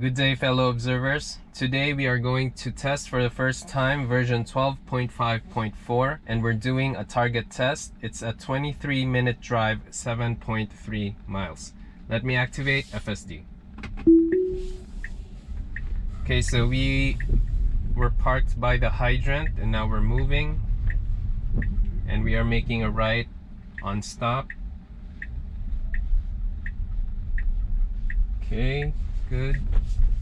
Good day, fellow observers. Today we are going to test for the first time version 12.5.4 and we're doing a target test. It's a 23-minute drive, 7.3 miles. Let me activate FSD. Okay, so we were parked by the hydrant and now we're moving and we are making a right on stop. Okay, good.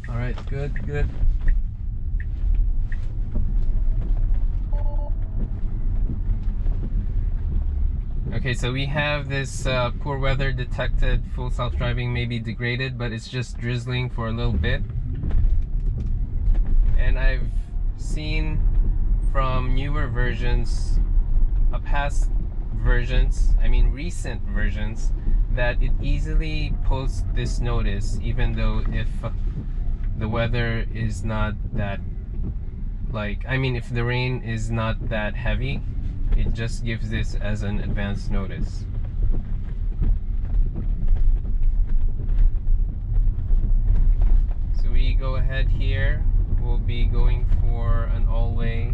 All right, good. Okay, so we have this poor weather detected. Full self-driving may be degraded, but it's just drizzling for a little bit. And I've seen from newer versions, recent versions, that it easily posts this notice, even though if the weather is not that, if the rain is not that heavy, it just gives this as an advance notice. So we go ahead here. We'll be going for an all-way.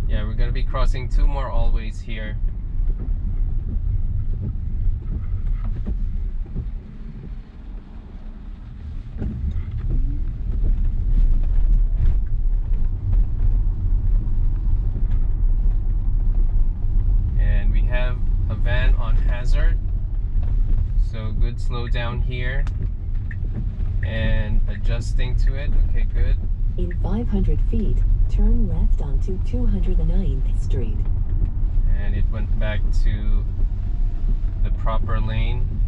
Yeah, we're gonna be crossing two more all-ways here. And we have a van on hazard, so good slowdown here and adjusting to it. Okay, good. In 500 feet, turn left onto 209th Street. And it went back to the proper lane.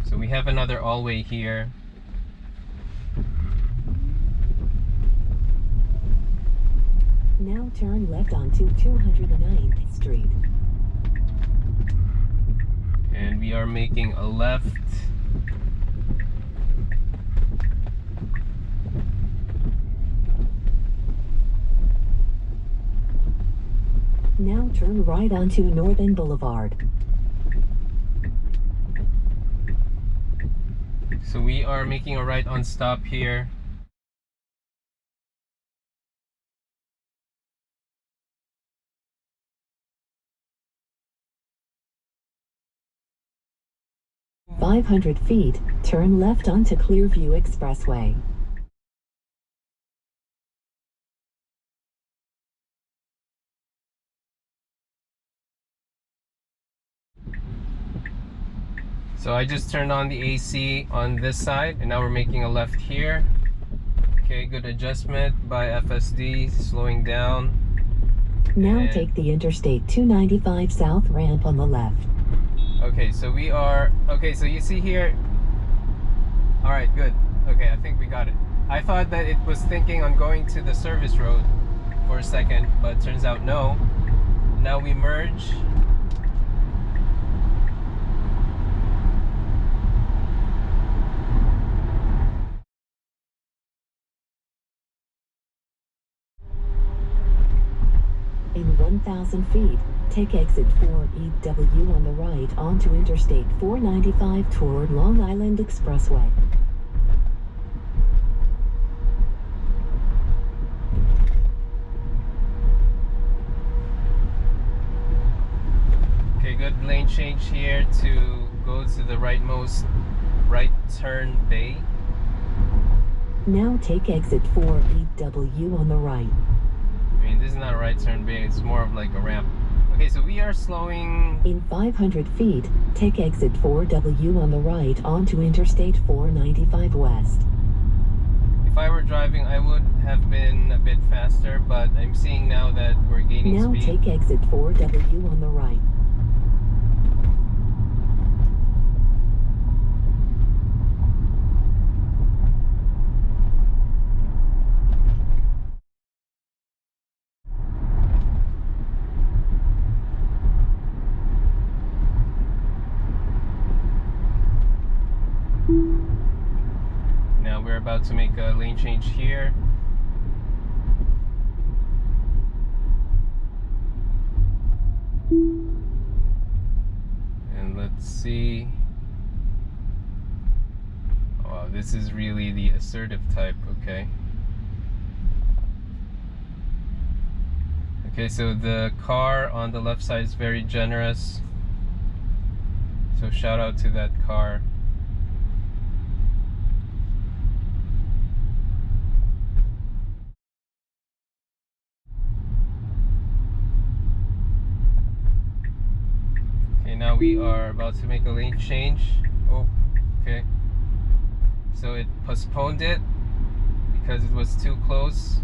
So we have another all-way here. Now turn left onto 209th Street. And we are making a left. Now turn right onto Northern Boulevard. So we are making a right on stop here. In 500 feet, turn left onto Clearview Expressway. So I just turned on the AC on this side and now we're making a left here. Okay, good adjustment by FSD, slowing down. Now take the Interstate 295 South ramp on the left. Okay, so we are, so you see here, all right, good. Okay, I think we got it. I thought that it was thinking on going to the service road for a second, but turns out no. Now we merge. In 1,000 feet, take exit 4EW on the right onto Interstate 495 toward Long Island Expressway. Okay, good lane change here to go to the rightmost right turn bay. Now take exit 4EW on the right. I mean, this is not a right turn bay, it's more of like a ramp. Okay, so we are slowing. In 500 feet, take exit 4W on the right onto Interstate 495 West. If I were driving, I would have been a bit faster, but I'm seeing now that we're gaining speed. Now take exit 4W on the right. Now we're about to make a lane change here. Let's see. Wow, this is really the assertive type. Okay. Okay, so the car on the left side is very generous. So shout out to that car. Okay, now we are about to make a lane change. Oh, okay. So it postponed it because it was too close.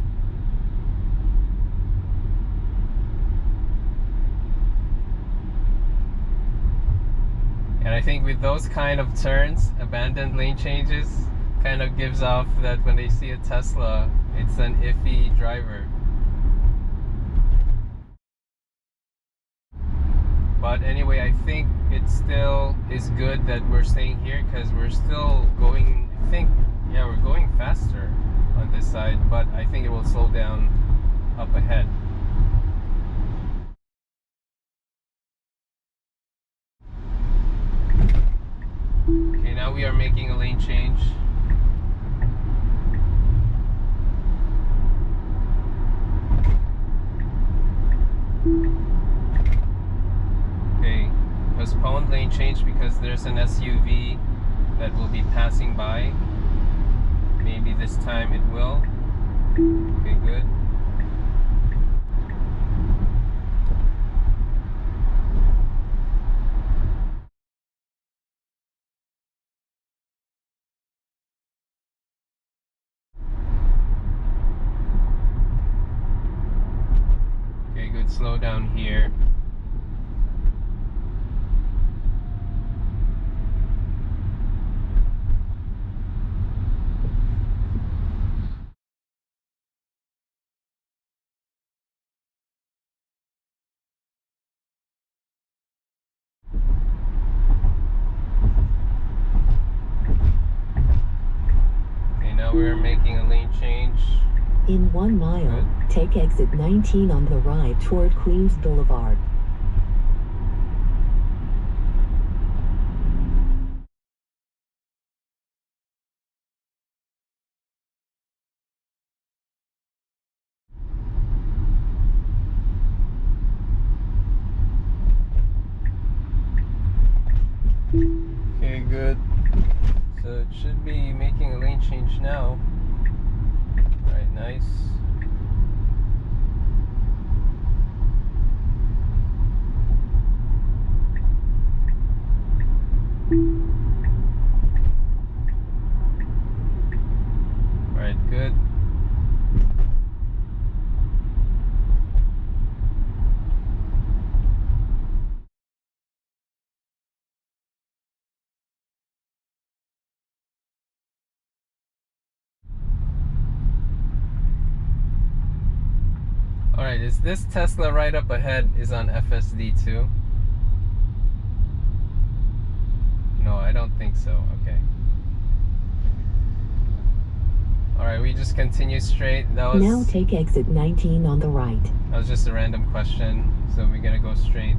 And I think with those kind of turns, abandoned lane changes kind of gives off that when they see a Tesla, it's an iffy driver. But anyway, I think it still is good that we're staying here because we're still going, I think, yeah, we're going faster on this side, but I think it will slow down up ahead. Okay, now we are making a lane change. Okay, postponed lane change because there's an SUV that will be passing by. Maybe this time it will. Okay, good. Okay, good. Slow down here. Now we're making a lane change. In 1 mile, Good. take exit 19 on the right toward Queens Blvd. Okay, good. So it should be making a lane change now. Alright, nice. Alright, good. Alright, is this Tesla right up ahead is on FSD too? No, I don't think so. Okay. Alright, we just continue straight. Now take exit 19 on the right. That was just a random question, so we're gonna go straight.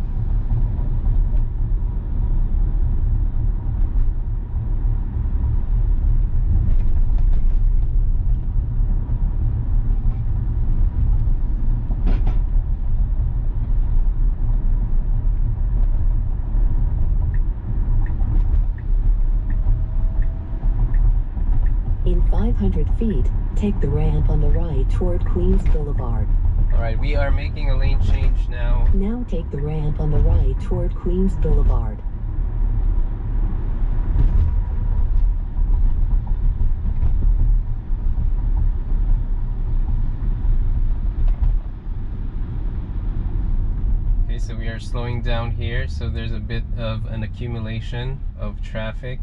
In 500 feet, take the ramp on the right toward Queens Blvd. Alright, we are making a lane change now. Now take the ramp on the right toward Queens Blvd. Okay, so we are slowing down here, so there's a bit of an accumulation of traffic.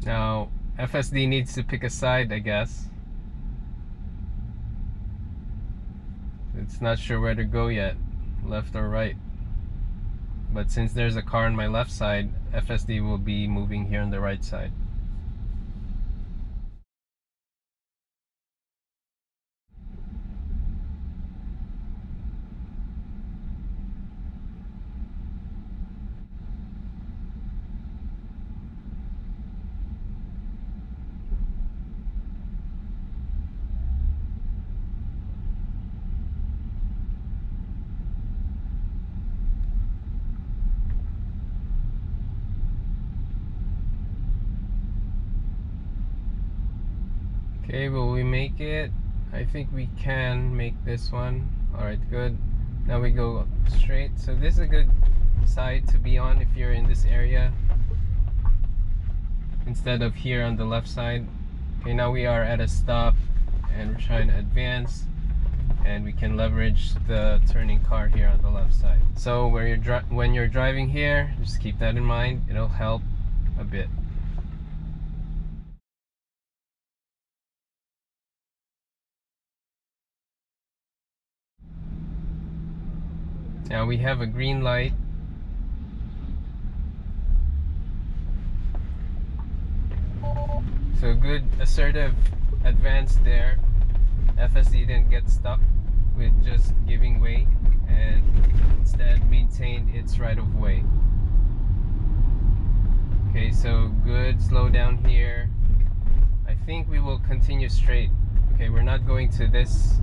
Now, FSD needs to pick a side, I guess. it's not sure where to go yet, left or right. But since there's a car on my left side, FSD will be moving here on the right side. Okay, will we make it? I think we can make this one. Alright, good. Now we go straight. So this is a good side to be on if you're in this area, instead of here on the left side. Okay, now we are at a stop and we're trying to advance, and we can leverage the turning car here on the left side. So when you're driving here, just keep that in mind. It'll help a bit. Now we have a green light. So good assertive advance there. FSD didn't get stuck with just giving way, and instead maintained its right of way. Okay, so good slowdown here. I think we will continue straight. Okay, we're not going to this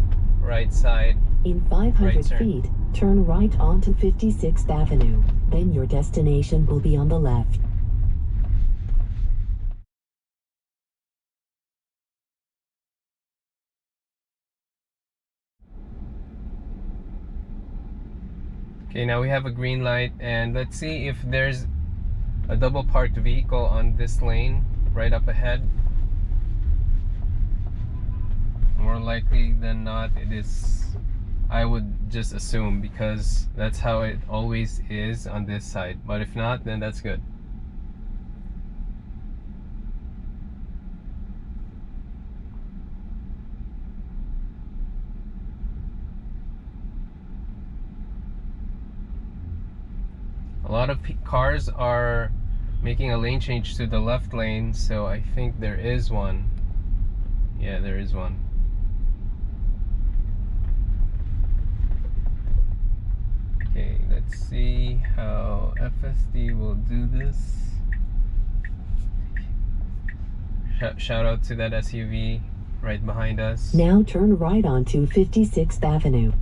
right side. In 500 Right feet, turn right onto 56th Avenue. Then your destination will be on the left. Okay, now we have a green light, and let's see if there's a double parked vehicle on this lane right up ahead. More likely than not, it is. I would just assume, because that's how it always is on this side. But if not, then that's good. A lot of cars are making a lane change to the left lane, so I think there is one. Yeah, there is one. Okay, let's see how FSD will do this. Shout out to that SUV right behind us. Now turn right onto 56th Avenue.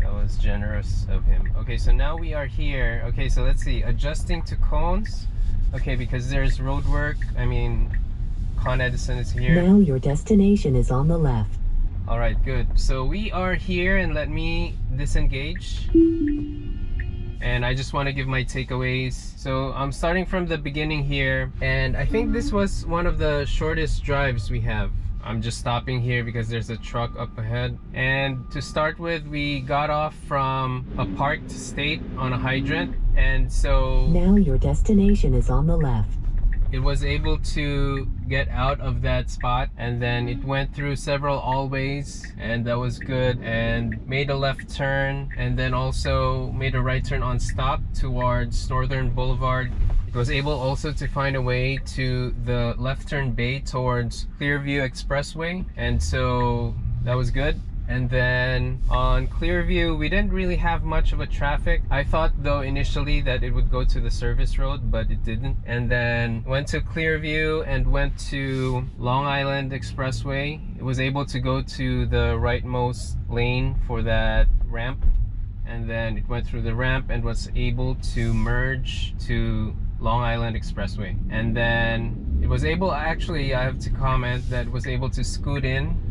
That was generous of him. Okay, so now we are here. Okay, so let's see. Adjusting to cones. Okay, because there's road work. I mean, Con Edison is here. Now your destination is on the left. Alright, good. So we are here, and let me disengage. And I just want to give my takeaways. So I'm starting from the beginning here, and I think this was one of the shortest drives we have. I'm just stopping here because there's a truck up ahead. And to start with, we got off from a parked state on a hydrant, and so Now your destination is on the left. it was able to get out of that spot, and then it went through several allways, and that was good, and made a left turn, and then also made a right turn on stop towards Northern Boulevard. It was able also to find a way to the left turn bay towards Clearview Expressway, and so that was good. And then on Clearview, we didn't really have much of a traffic. I thought though initially that it would go to the service road, but it didn't. And then went to Clearview and went to Long Island Expressway. It was able to go to the rightmost lane for that ramp. And then it went through the ramp and was able to merge to Long Island Expressway. And then it was able, actually I have to comment that it was able to scoot in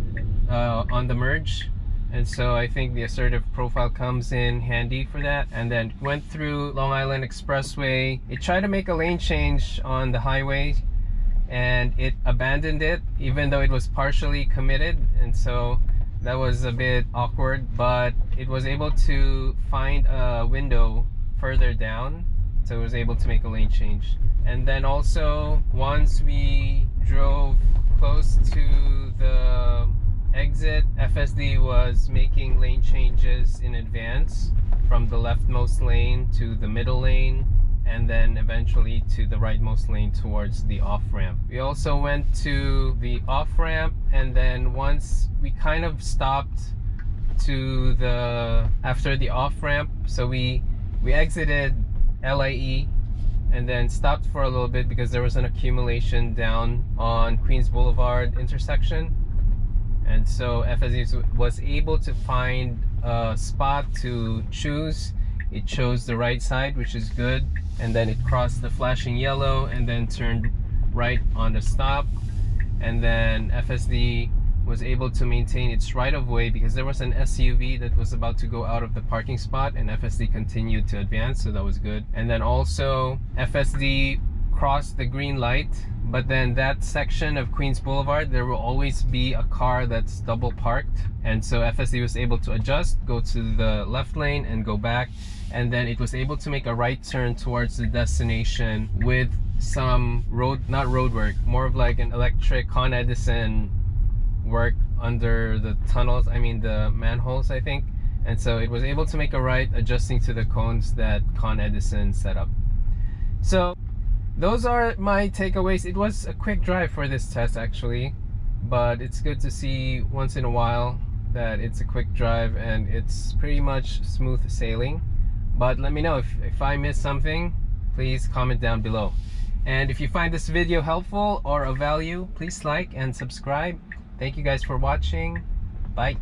on the merge, and so I think the assertive profile comes in handy for that. And then went through Long Island Expressway. It tried to make a lane change on the highway, and it abandoned it even though it was partially committed, and so that was a bit awkward, but it was able to find a window further down, so it was able to make a lane change. And then also once we drove close to the exit, FSD was making lane changes in advance from the leftmost lane to the middle lane, and then eventually to the rightmost lane towards the off-ramp. We also went to the off-ramp, and then once we kind of stopped to the after the off-ramp, so we exited LIE and then stopped for a little bit because there was an accumulation down on Queens Blvd intersection, and so FSD was able to find a spot to choose. It chose the right side, which is good, and then it crossed the flashing yellow and then turned right on the stop, and then FSD was able to maintain its right-of-way because there was an SUV that was about to go out of the parking spot, and FSD continued to advance, so that was good. And then also FSD crossed the green light, but then that section of Queens Blvd, there will always be a car that's double parked, and so FSD was able to adjust, go to the left lane and go back, and then it was able to make a right turn towards the destination with some not road work, more of like an electric Con Edison work under the tunnels, I mean the manholes, I think. And so it was able to make a right, adjusting to the cones that Con Edison set up. So those are my takeaways. It was a quick drive for this test actually, but it's good to see once in a while that it's a quick drive and it's pretty much smooth sailing. But let me know if I missed something. Please comment down below. And if you find this video helpful or of value, please like and subscribe. Thank you guys for watching. Bye.